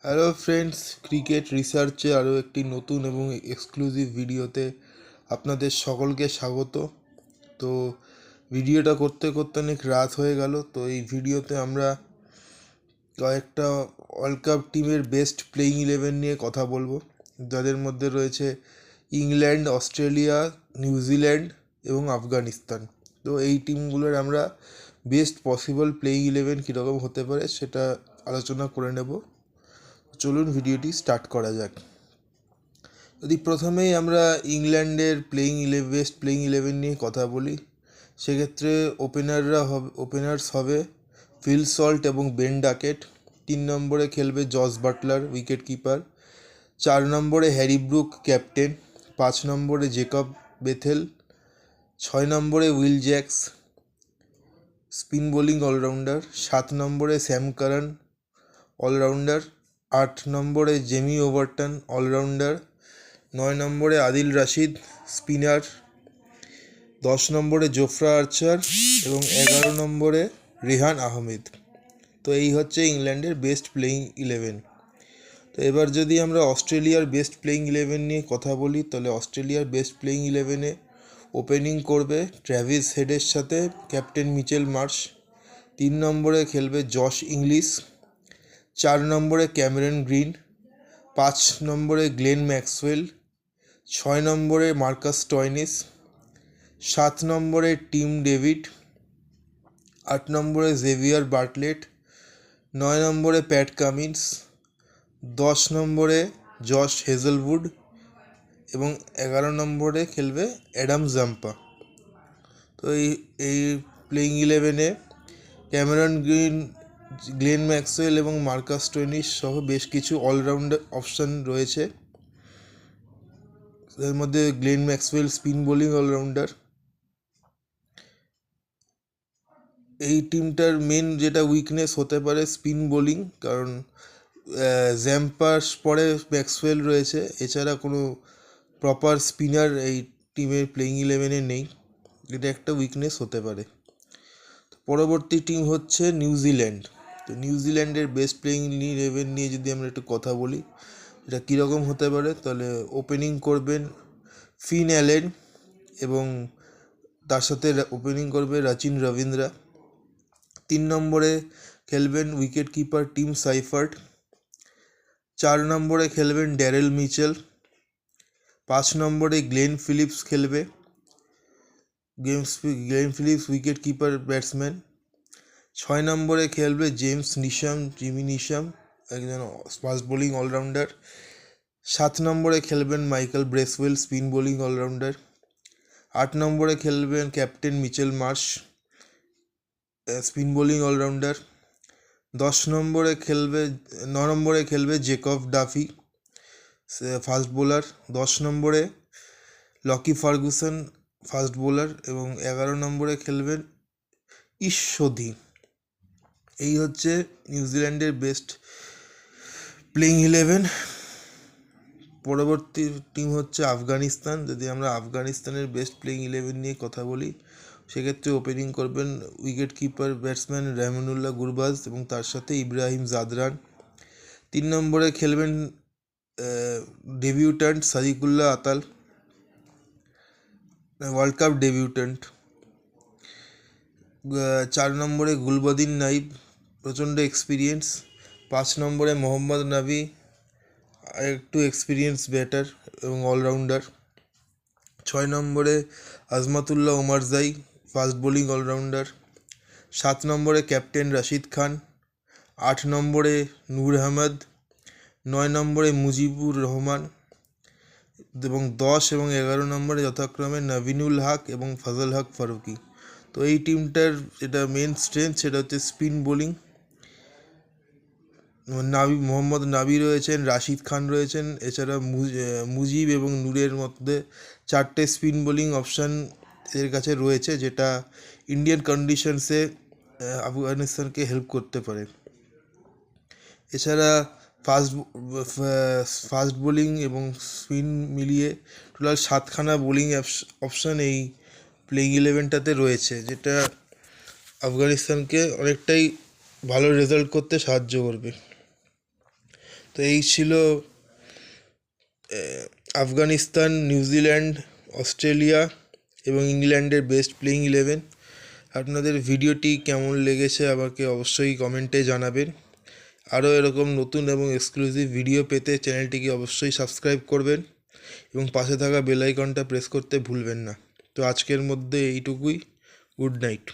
Hello friends, cricket রিসার্চে আরও একটি নতুন এবং এক্সক্লুসিভ ভিডিওতে আপনাদের সকলকে স্বাগত। তো ভিডিওটা করতে করতে অনেক রাত হয়ে গেল। তো এই ভিডিওতে আমরা কয়েকটা ওয়ার্ল্ড কাপ টিমের বেস্ট প্লেইং 11 নিয়ে কথা বলবো, যাদের মধ্যে রয়েছে ইংল্যান্ড, অস্ট্রেলিয়া, নিউজিল্যান্ড এবং আফগানিস্তান। তো এই টিমগুলোর আমরা বেস্ট পসিবল প্লেইং 11 কীরকম হতে পারে সেটা আলোচনা করে নেব। চলুন ভিডিওটি স্টার্ট করা যাক। যদি প্রথমেই আমরা ইংল্যান্ডের বেস্ট প্লেইং 11 নিয়ে কথা বলি, সেক্ষেত্রে ওপেনার্স হবে ফিল সল্ট এবং বেন ডাকেট। 3 নম্বরে খেলবে জস বাটলার, উইকেট কিপার। 4 নম্বরে হ্যারি ব্রুক, ক্যাপ্টেন। 5 নম্বরে জেকব বেথেল। 6 নম্বরে Will Jacks, spin bowling allrounder. 7 নম্বরে স্যাম কারান, অলরাউন্ডার। 8 নম্বরে জেমি ওভারটন, অলরাউন্ডার। 9 নম্বরে আদিল রাশিদ, স্পিনার। 10 নম্বরে জোফরা আর্চার এবং 11 নম্বরে রেহান আহমেদ। তো এই হচ্ছে ইংল্যান্ডের বেস্ট প্লেইং 11। তো এবার যদি আমরা অস্ট্রেলিয়ার বেস্ট প্লেইং 11 নিয়ে কথা বলি, তাহলে অস্ট্রেলিয়ার বেস্ট প্লেইং 11-এ ওপেনিং করবে ট্র্যাভিস হেডের সাথে ক্যাপ্টেন মিচেল মার্শ। 3 নম্বরে খেলবে জশ ইংলিশ। 4 নম্বরে ক্যামেরন গ্রিন। 5 নম্বরে গ্লেন ম্যাক্সওয়েল। 6 নম্বরে মার্কাস স্টয়নিস। 7 নম্বরে টিম ডেভিড। 8 নম্বরে জেভিয়ার বার্টলেট। 9 নম্বরে প্যাট কামিন্স। 10 নম্বরে জশ হেজেলউড এবং 11 নম্বরে খেলবে অ্যাডাম জাম্পা। তো এই প্লেইং 11-এ ক্যামেরন গ্রিন, গ্লেন ম্যাক্সওয়েল এবং মার্কাস স্টয়নিস সহ বেশ কিছু অলরাউন্ডার অপশান রয়েছে। এর মধ্যে Glenn Maxwell spin bowling allrounder. এই টিমটার মেন যেটা উইকনেস হতে পারে স্পিন বোলিং, কারণ জ্যাম্পার পরে ম্যাক্সওয়েল রয়েছে, এছাড়া কোনো প্রপার স্পিনার এই টিমের প্লেইং 11-এ নেই। এটা একটা উইকনেস হতে পারে। পরবর্তী টিম হচ্ছে নিউজিল্যান্ড। তো নিউজিল্যান্ডের বেস্ট প্লেইং 11 নিয়ে যদি আমরা একটু কথা বলি, এটা কীরকম হতে পারে, তাহলে ওপেনিং করবেন ফিন অ্যালেন এবং তার সাথে ওপেনিং করবে রচিন রবীন্দ্রা। 3 নম্বরে খেলবেন উইকেট কিপার টিম সাইফার্ট। 4 নম্বরে খেলবেন ড্যারেল মিচেল। 5 নম্বরে গ্লেন ফিলিপস খেলবে। Glenn Phillips wicket keeper batsman. 6 নম্বরে খেলবে জিমি নিশাম, একজন ফাস্ট বোলিং অলরাউন্ডার। 7 নম্বরে খেলবেন Michael Bracewell, spin bowling allrounder. 8 নম্বরে খেলবেন captain Mitchell Marsh, spin bowling allrounder. 9 নম্বরে খেলবে জেকব ডাফি, ফাস্ট বোলার। 10 নম্বরে লকি ফার্গুসন, ফাস্ট বোলার এবং 11 নম্বরে খেলবেন ঈশ্বদী। এই হচ্ছে নিউজিল্যান্ডের বেস্ট প্লেইং 11। পরবর্তী টিম হচ্ছে আফগানিস্তান। যদি আমরা আফগানিস্তানের বেস্ট প্লেইং 11 নিয়ে কথা বলি, সেক্ষেত্রে ওপেনিং করবেন wicket keeper batsman Rahmanullah Gurbaz এবং তার সাথে ইব্রাহিম জাদরান। 3 নম্বরে খেলবেন debutant Sediqullah Atal, world cup debutant. 4 নম্বরে গুলবদিন নাইব, প্রচণ্ড এক্সপিরিয়েন্স। 5 নম্বরে মোহাম্মদ নাবি, একটু এক্সপিরিয়েন্স ব্যাটার এবং অলরাউন্ডার। 6 নম্বরে Azmatullah Omarzai, fast bowling allrounder. 7 নম্বরে ক্যাপ্টেন রশিদ খান। 8 নম্বরে নূর আহমদ। 9 নম্বরে মুজিবুর রহমান এবং 10 এবং 11 নম্বরে যথাক্রমে নভিনুল হক এবং ফজল হক ফারুকি। তো এই টিমটার যেটা মেন স্ট্রেংথ সেটা হচ্ছে স্পিন বোলিং। মোহাম্মদ নাবি রয়েছেন, রাশিদ খান রয়েছেন, এছাড়া মুজিব এবং নূরের মধ্যে 4টে স্পিন বোলিং অপশান এর কাছে রয়েছে, যেটা ইন্ডিয়ান কন্ডিশনসে আফগানিস্তানকে হেল্প করতে পারে। এছাড়া ফাস্ট বোলিং এবং স্পিন মিলিয়ে টোটাল 7খানা বোলিং অপশান এই প্লেইং 11টাতে রয়েছে, যেটা আফগানিস্তানকে অনেকটাই ভালো রেজাল্ট করতে সাহায্য করবে। তো এই ছিল আফগানিস্তান, নিউজিল্যান্ড, অস্ট্রেলিয়া এবং ইংল্যান্ডের বেস্ট প্লেইং 11। আপনাদের ভিডিওটি কেমন লেগেছে আমাকে অবশ্যই কমেন্টে জানাবেন। আরও এরকম নতুন এবং এক্সক্লুসিভ ভিডিও পেতে চ্যানেলটিকে অবশ্যই সাবস্ক্রাইব করবেন এবং পাশে থাকা বেল আইকনটা প্রেস করতে ভুলবেন না। তো আজকের মধ্যে এইটুকুই। Good night.